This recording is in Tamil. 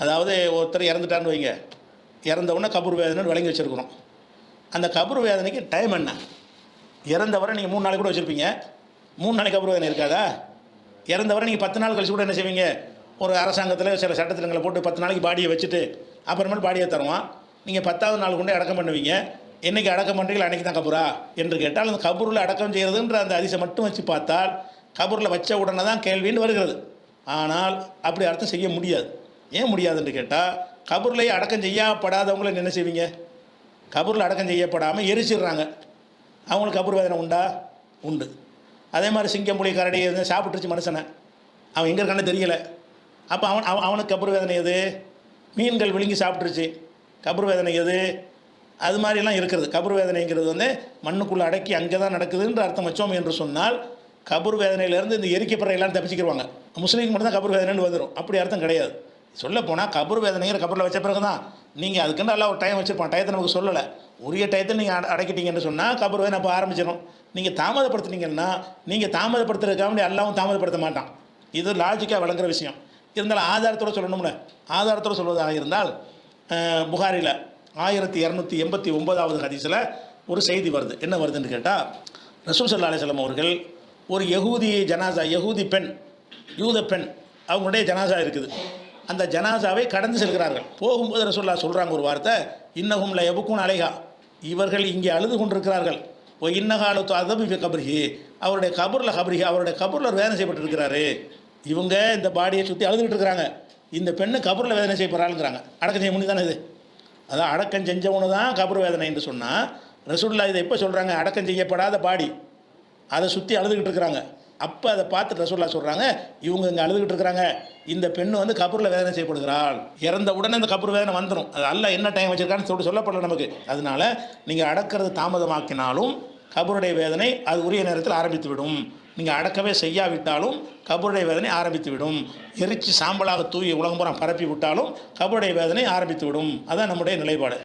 அதாவது ஒருத்தர் இறந்துட்டான்னு வைங்க, இறந்தவுடனே கபூர் வேதனைன்னு வழங்கி வச்சுருக்குறோம். அந்த கபூர் வேதனைக்கு டைம் என்ன? இறந்தவரை நீங்கள் 3 நாளைக்கு கூட வச்சுருப்பீங்க, 3 நாளைக்கு கபூர் வேதனை இருக்காதா? இறந்தவரை நீங்கள் 10 நாள் கழிச்சு கூட என்ன செய்வீங்க? ஒரு அரசாங்கத்தில் சில சட்டத்திட்டங்களை போட்டு 10 நாளைக்கு பாடியை வச்சுட்டு அப்புறமேல் பாடியை தருவான். நீங்கள் 10வது நாள் கொண்டே அடக்கம் பண்ணுவீங்க. என்றைக்கு அடக்கம் பண்ணுறீங்களா அன்றைக்கி தான் கபூரா என்று கேட்டால், அந்த கபூரில் அடக்கம் செய்கிறதுன்ற அந்த அதிசை மட்டும் வச்சு பார்த்தால் கபூரில் வச்ச உடனே தான் கேள்வின்னு வருகிறது. ஆனால் அப்படி அர்த்தம் செய்ய முடியாது. ஏன் முடியாதுன்னு கேட்டால், கபூர்லேயே அடக்கம் செய்யப்படாதவங்களை என்ன செய்வீங்க? கபூரில் அடக்கம் செய்யப்படாமல் எரிச்சிடுறாங்க. அவங்களுக்கு கபூர் வேதனை உண்டா? உண்டு. அதே மாதிரி சிங்கம் புலி கரடி சாப்பிட்டுருச்சு மனுஷனை, அவன் எங்கே இருக்கான்னு தெரியலை. அப்போ அவனுக்கு கபூர் வேதனை எது? மீன்கள் விழுங்கி சாப்பிட்ருச்சு, கபூர் வேதனை எது? அது மாதிரிலாம் இருக்கிறது. கபூர் வேதனைங்கிறது மண்ணுக்குள்ளே அடக்கி அங்கே தான் நடக்குதுன்ற அர்த்தம் வச்சோம் என்று சொன்னால், கபூர் வேதனையிலேருந்து இந்த எரிக்கப்படுற எல்லாரும் தப்பிச்சுக்கிடுவாங்க. முஸ்லீம் மட்டும் தான் கபூர் வேதனைன்னு வந்துடும். அப்படி அர்த்தம் கிடையாது. சொல்லப்போனால் கபூர் வேதனைங்கிற கபூரில் வச்ச பிறகு தான் நீங்கள் அதுக்குன்னு எல்லாம் ஒரு டைம் வச்சுருப்பான். டயத்தை நமக்கு சொல்லலை. உரிய டயத்தில் நீங்கள் அடக்கிட்டீங்கன்னு சொன்னால் கபூர் வேதனை அப்போ ஆரம்பிச்சிடும். நீங்கள் தாமதப்படுத்துனீங்கன்னா, நீங்கள் தாமதப்படுத்துறதுக்காக எல்லாவும் தாமதப்படுத்த மாட்டான். இது லாஜிக்காக வழங்குற விஷயம். இருந்தாலும் ஆதாரத்தோடு சொல்லணும்ல. ஆதாரத்தோடு சொல்வதாக இருந்தால், புகாரில் 1289வது ஹதீஸில் ஒரு செய்தி வருது. என்ன வருதுன்னு கேட்டால், ரசூல் ஸல்லல்லாஹு அலைஹி வஸல்லம் அவர்கள் ஒரு யகூதி ஜனாசா, யூத பெண், அவங்களுடைய ஜனாசா இருக்குது. அந்த ஜனாசாவை கடந்து செல்கிறார்கள். போகும்போது ரசூலுல்லாஹ் சொல்கிறாங்க ஒரு வார்த்தை, இன்னஹும் ல யபுக்கூன் அலைஹா, இவர்கள் இங்கே அழுது கொண்டிருக்கிறார்கள். ஓ இன்னகாலத்து அதபி ஃபி கப்ரிஹி, அவருடைய கபூரில் வேதனை செய்யப்பட்டிருக்கிறாரு. இவங்க இந்த பாடியை சுற்றி அழுதுகிட்டு இருக்கிறாங்க. இந்த பெண்ணு கபூரில் வேதனை செய்யப்படுறாளுங்கிறாங்க. அடக்கம் செய்ய முடியும் தானே இது? அதான் அடக்கம் செஞ்சவனு தான் கபூர் வேதனை என்று சொன்னால், ரசூலுல்லாஹ் இதை எப்போ சொல்கிறாங்க? அடக்கம் செய்யப்படாத பாடி அதை சுற்றி அழுதுகிட்டு இருக்கிறாங்க. அப்போ அதை பார்த்துட்டு ரசூலுல்லாஹ் சொல்கிறாங்க, இவங்க இங்கே அழுதுகிட்டு இருக்கிறாங்க, இந்த பெண்ணு கபூரில் வேதனை செய்யப்படுகிறாள். இறந்த உடனே இந்த கபூர் வேதனை வந்துடும். அது அல்லாஹ் என்ன டைம் வச்சுருக்கான்னு சொல்லப்படல நமக்கு. அதனால் நீங்கள் அடக்கிறது தாமதமாக்கினாலும் கபூருடைய வேதனை அது உரிய நேரத்தில் ஆரம்பித்து விடும். நீங்கள் அடக்கவே செய்யாவிட்டாலும் கபூருடைய வேதனை ஆரம்பித்து விடும். எரிச்சு சாம்பலாக தூவி உலகம் பூரா பரப்பி விட்டாலும் கபூருடைய வேதனை ஆரம்பித்து விடும். அதான் நம்முடைய நிலைப்பாடு.